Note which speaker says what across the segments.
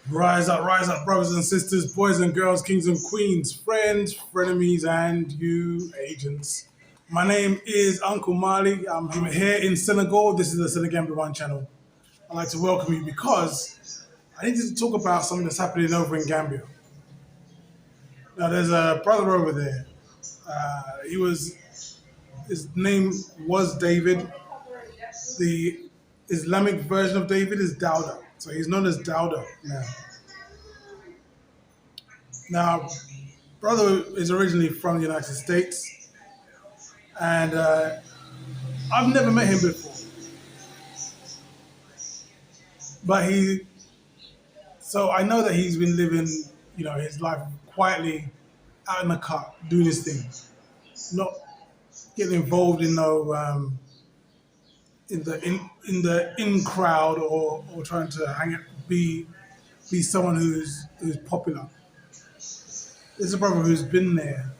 Speaker 1: rise up, brothers and sisters, boys and girls, kings and queens, friends, frenemies, and you agents. My name is Uncle Mali. I'm here in Senegal. This is the Senegambia One channel. I'd like to welcome you because I need to talk about something that's happening over in Gambia. Now, there's a brother over there. His name was David. The Islamic version of David is Dawda. So he's known as Dawda now. Now, brother is originally from the United States, and I've never met him before. But so I know that he's been living, his life quietly out in the cut, doing his thing, not getting involved in in the in crowd or trying to be someone who's popular. There's a brother who's been there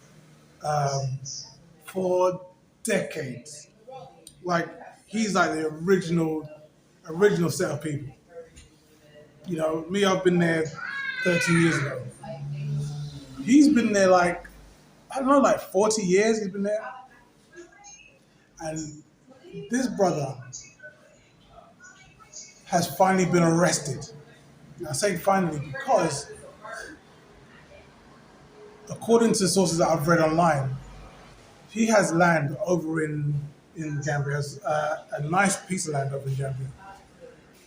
Speaker 1: um, for decades. Like he's like the original set of people. Me, I've been there 13 years ago. He's been there like I don't know, like 40 years. He's been there, and this brother has finally been arrested. I say finally because, according to sources that I've read online, he has land over in Gambia, has a nice piece of land over in Gambia,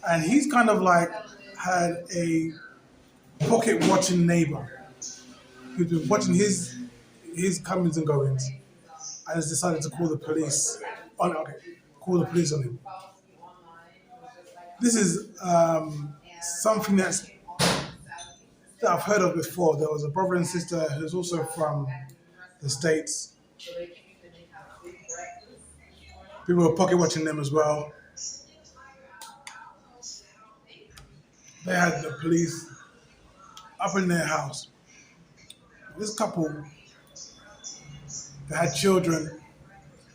Speaker 1: and he's kind of like had a pocket watching neighbor who's been watching his comings and goings, and has decided to call the police call the police on him. This is something that I've heard of before. There was a brother and sister who's also from the States. People were pocket watching them as well. They had the police up in their house. This couple, they had children.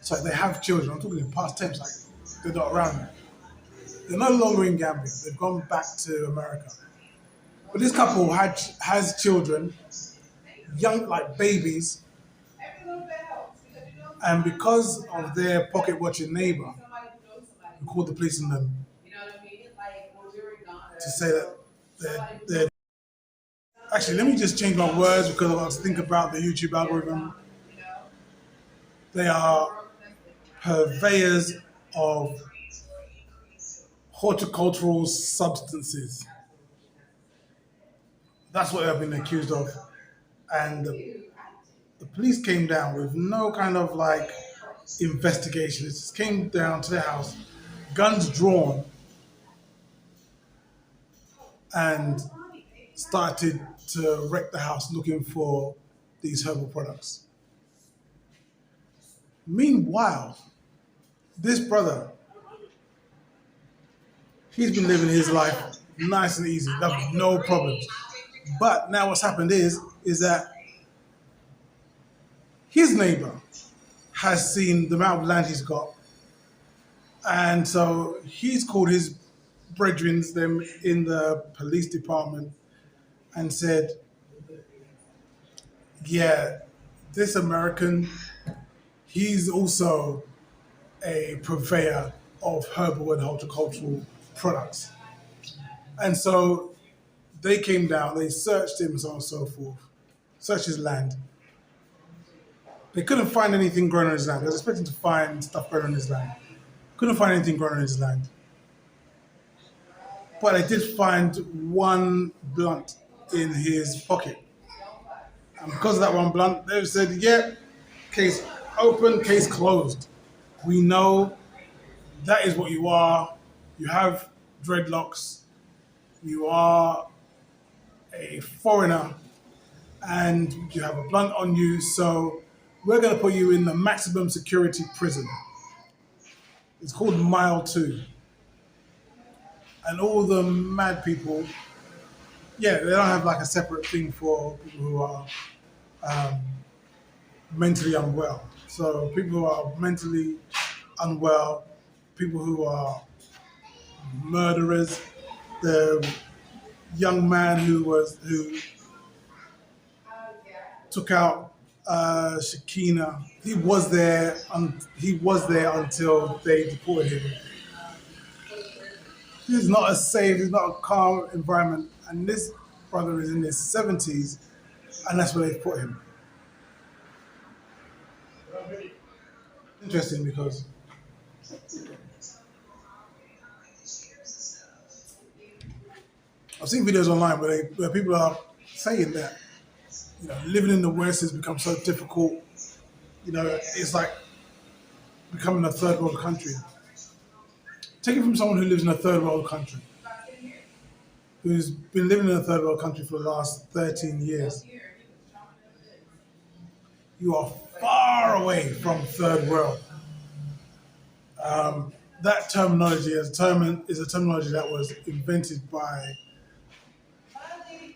Speaker 1: So they have children. I'm talking in past tense, like they're not around. They're no longer in Gambia. They've gone back to America. But this couple has children, young like babies, and because of their pocket watching neighbor, who called the police on them to say that they're actually, let me just change my words because I was thinking about the YouTube algorithm. They are purveyors of horticultural substances. That's what they've been accused of. And the police came down with no kind of like investigation. It just came down to their house, guns drawn, and started to wreck the house looking for these herbal products. Meanwhile, this brother, he's been living his life nice and easy, no problems. But now what's happened is that his neighbor has seen the amount of land he's got, and so he's called his brethren, them in the police department, and said, "Yeah, this American, he's also a purveyor of herbal and horticultural products." And so they came down, they searched him, so on and so forth, searched his land. They couldn't find anything growing on his land. They was expecting to find stuff growing on his land. Couldn't find anything growing on his land. But they did find one blunt in his pocket. And because of that one blunt, they said, yeah, case open, case closed. We know that is what you are. You have dreadlocks. You are a foreigner and you have a blunt on you. So we're going to put you in the maximum security prison. It's called Mile 2. And all the mad people, yeah, they don't have like a separate thing for people who are um, mentally unwell. So people who are mentally unwell, people who are murderers, the young man who took out Shakina. He was there until they deported him. This is not a safe. It's not a calm environment. And this brother is in his 70s, and that's where they put him. Interesting because I've seen videos online where people are saying that living in the West has become so difficult. It's like becoming a third world country. Take it from someone who lives in a third world country, who's been living in a third world country for the last 13 years. You are far away from third world. That terminology is a terminology that was invented by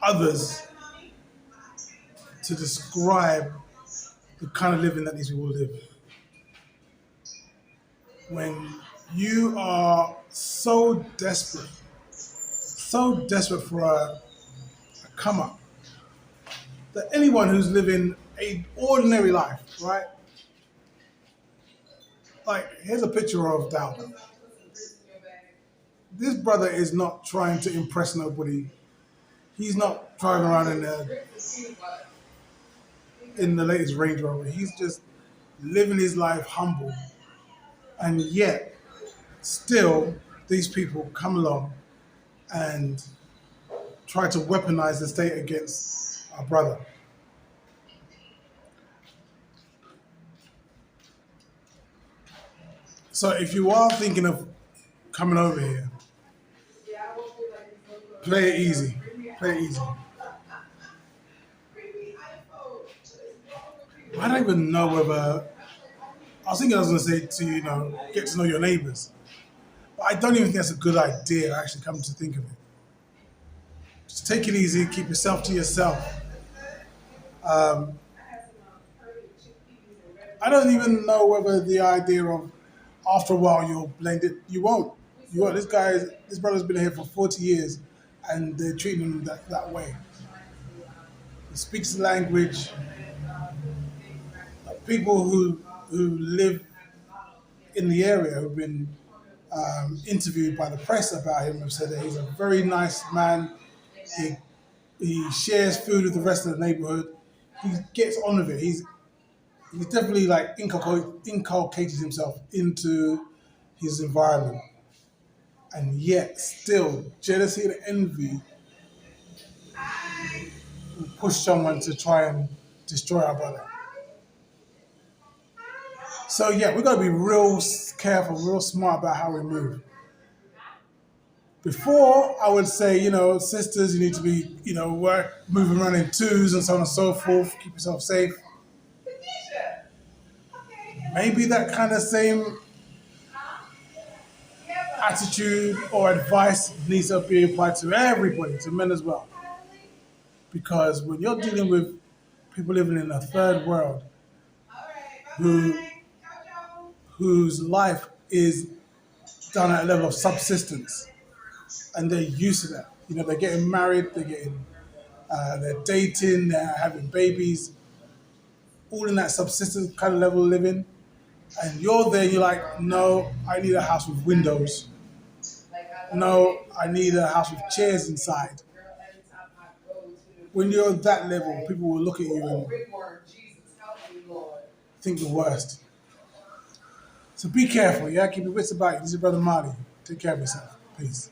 Speaker 1: others to describe the kind of living that these people live. When you are so desperate for a come up, that anyone who's living an ordinary life, right? Like, here's a picture of Dawda. This brother is not trying to impress nobody. He's not driving around in the latest Range Rover. He's just living his life humble. And yet, still, these people come along and try to weaponize the state against our brother. So if you are thinking of coming over here, play it easy. Play it easy. I don't even know whether I was thinking I was going to say to get to know your neighbors, but I don't even think that's a good idea. Actually, come to think of it, just take it easy. Keep yourself to yourself. Um, I don't even know whether the idea of after a while you'll blend it. You won't. You won't. This brother's been here for 40 years, and they're treating him that way. He speaks the language. People who live in the area who've been interviewed by the press about him have said that he's a very nice man. He he shares food with the rest of the neighborhood. He gets on with it. He's definitely like inculcated himself into his environment, and yet still jealousy and envy will push someone to try and destroy our brother. So yeah, we got to be real careful, real smart about how we move. Before, I would say, sisters, you need to be, moving around in twos and so on and so forth. Keep yourself safe. Maybe that kind of same attitude or advice needs to be applied to everybody, to men as well. Because when you're dealing with people living in a third world who whose life is done at a level of subsistence, and they're used to that. They're getting married, they're dating, they're having babies, all in that subsistence kind of level of living. And you're there, you're like, no, I need a house with windows. No, I need a house with chairs inside. When you're at that level, people will look at you and think the worst. So be careful, yeah? Keep your wits about you. This is Brother Marty. Take care of yourself. Peace.